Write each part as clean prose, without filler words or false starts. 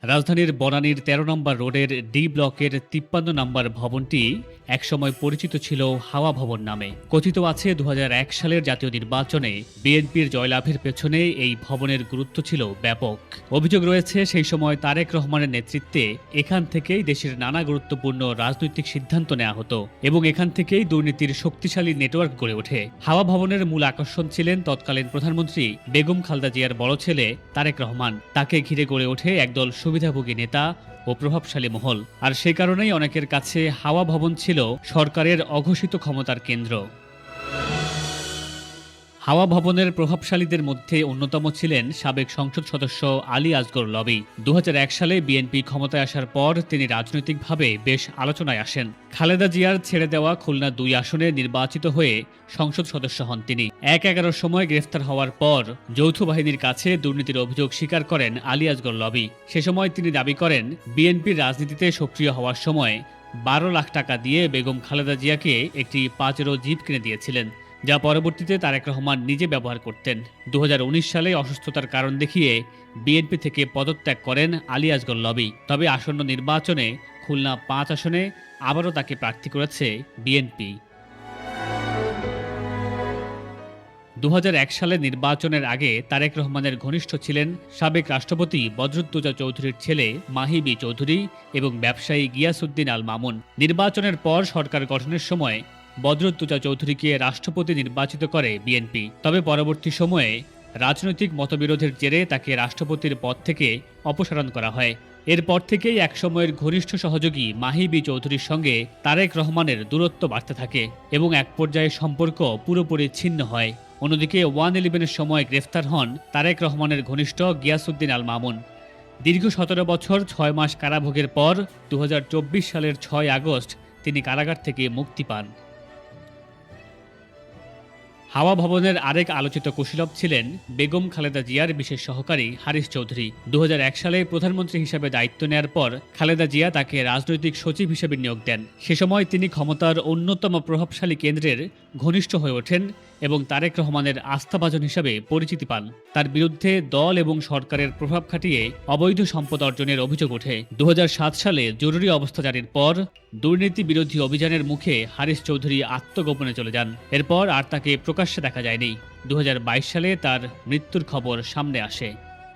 রাজধানীর বনানীর ১৩ নম্বর রোডের ডি ব্লকের ৫৩ নম্বর ভবনটি একসময় পরিচিত ছিল হাওয়া ভবন নামে। কথিত আছে ২০০১ সালের জাতীয় নির্বাচনে বিএনপির জয়লাভের পেছনে এই ভবনের গুরুত্ব ছিল ব্যাপক। অভিযোগ রয়েছে সেই সময় তারেক রহমানের নেতৃত্বে এখান থেকেই দেশের নানা গুরুত্বপূর্ণ রাজনৈতিক সিদ্ধান্ত নেওয়া হতো এবং এখান থেকেই দুর্নীতির শক্তিশালী নেটওয়ার্ক গড়ে ওঠে। হাওয়া ভবনের মূল আকর্ষণ ছিলেন তৎকালীন প্রধানমন্ত্রী বেগম খালেদা জিয়ার বড় ছেলে তারেক রহমান। তাকে ঘিরে গড়ে ওঠে একদল সুবিধাভোগী নেতা ও প্রভাবশালী মহল। আর সে কারণেই অনেকের কাছে হাওয়া ভবন ছিল সরকারের অঘোষিত ক্ষমতার কেন্দ্র। হাওয়া ভবনের প্রভাবশালীদের মধ্যে অন্যতম ছিলেন সাবেক সংসদ সদস্য আলী আসগর লবি। ২০০১ সালে বিএনপি ক্ষমতায় আসার পর তিনি রাজনৈতিকভাবে বেশ আলোচনায় আসেন। খালেদা জিয়ার ছেড়ে দেওয়া খুলনা ২ আসনে নির্বাচিত হয়ে সংসদ সদস্য হন তিনি। ১/১১ সময় গ্রেফতার হওয়ার পর যৌথ বাহিনীর কাছে দুর্নীতির অভিযোগ স্বীকার করেন আলী আসগর লবি। সে সময় তিনি দাবি করেন বিএনপির রাজনীতিতে সক্রিয় হওয়ার সময় ১২ লাখ টাকা দিয়ে বেগম খালেদা জিয়াকে একটি পাজেরো জিপ কিনে দিয়েছিলেন, যা পরবর্তীতে তারেক রহমান নিজে ব্যবহার করতেন। ২০১৯ সালে অসুস্থতার কারণ দেখিয়ে বিএনপি থেকে পদত্যাগ করেন আলী আসগর লবি। তবে আসন্ন নির্বাচনে খুলনা ৫ আসনে আবারও তাকে প্রার্থী করেছে বিএনপি। ২০০১ সালে নির্বাচনের আগে তারেক রহমানের ঘনিষ্ঠ ছিলেন সাবেক রাষ্ট্রপতি বদরুদ্দোজা চৌধুরীর ছেলে মাহিবি চৌধুরী এবং ব্যবসায়ী গিয়াসউদ্দিন আল মামুন। নির্বাচনের পর সরকার গঠনের সময় বদরুদ্দোজা চৌধুরীকে রাষ্ট্রপতি নির্বাচিত করে বিএনপি। তবে পরবর্তী সময়ে রাজনৈতিক মতবিরোধের জেরে তাকে রাষ্ট্রপতির পদ থেকে অপসারণ করা হয়। এরপর থেকেই একসময়ের ঘনিষ্ঠ সহযোগী মাহিবি চৌধুরীর সঙ্গে তারেক রহমানের দূরত্ব বাড়তে থাকে এবং এক পর্যায়ে সম্পর্ক পুরোপুরি ছিন্ন হয়। অন্যদিকে 111-এর সময় গ্রেফতার হন তারেক রহমানের ঘনিষ্ঠ গিয়াসউদ্দিন আল মামুন। দীর্ঘ ১৭ বছর ৬ মাস কারাভোগের পর ২০২৪ সালের ৬ আগস্ট তিনি কারাগার থেকে মুক্তি পান। হাওয়া ভবনের আরেক আলোচিত কুশীলব ছিলেন বেগম খালেদা জিয়ার বিশেষ সহকারী হারিস চৌধুরী। ২০০১ সালে প্রধানমন্ত্রী হিসেবে দায়িত্ব নেয়ার পর খালেদা জিয়া তাকে রাজনৈতিক সচিব হিসেবে নিয়োগ দেন। সে সময় তিনি ক্ষমতার অন্যতম প্রভাবশালী কেন্দ্রের ঘনিষ্ঠ হয়ে ওঠেন এবং তারেক রহমানের আস্থাভাজন হিসাবে পরিচিতি পান। তার বিরুদ্ধে দল এবং সরকারের প্রভাব খাটিয়ে অবৈধ সম্পদ অর্জনের অভিযোগ ওঠে। ২০০৭ সালে জরুরি অবস্থা জারির পর দুর্নীতি বিরোধী অভিযানের মুখে হারিস চৌধুরী আত্মগোপনে চলে যান। এরপর আর তাকে প্রকাশ্যে দেখা যায়নি। ২০২২ সালে তার মৃত্যুর খবর সামনে আসে।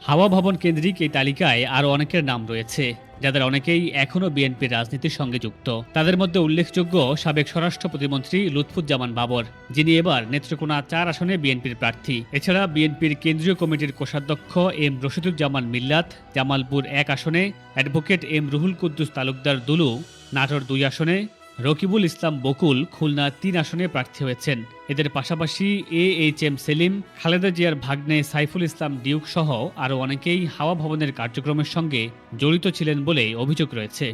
হাওয়া ভবন কেন্দ্রিক এই তালিকায় আরও অনেকের নাম রয়েছে, যাদের অনেকেই এখনও বিএনপির রাজনীতির সঙ্গে যুক্ত। তাদের মধ্যে উল্লেখযোগ্য সাবেক স্বরাষ্ট্র প্রতিমন্ত্রী লুৎফুজ্জামান বাবর, যিনি এবার নেত্রকোনা ৪ আসনে বিএনপির প্রার্থী। এছাড়া বিএনপির কেন্দ্রীয় কমিটির কোষাধ্যক্ষ এম রশিদুজ্জামান মিল্লাত জামালপুর ১ আসনে, অ্যাডভোকেট এম রুহুল কুদ্দুস তালুকদার দুলু নাটোর ২ আসনে, রকিবুল ইসলাম বকুল খুলনা ৩ আসনে প্রার্থী হয়েছেন। এদের পাশাপাশি AHM সেলিম, খালেদা জিয়ার ভাগ্নে সাইফুল ইসলাম ডিউক সহ আরও অনেকেই হাওয়া ভবনের কার্যক্রমের সঙ্গে জড়িত ছিলেন বলে অভিযোগ রয়েছে।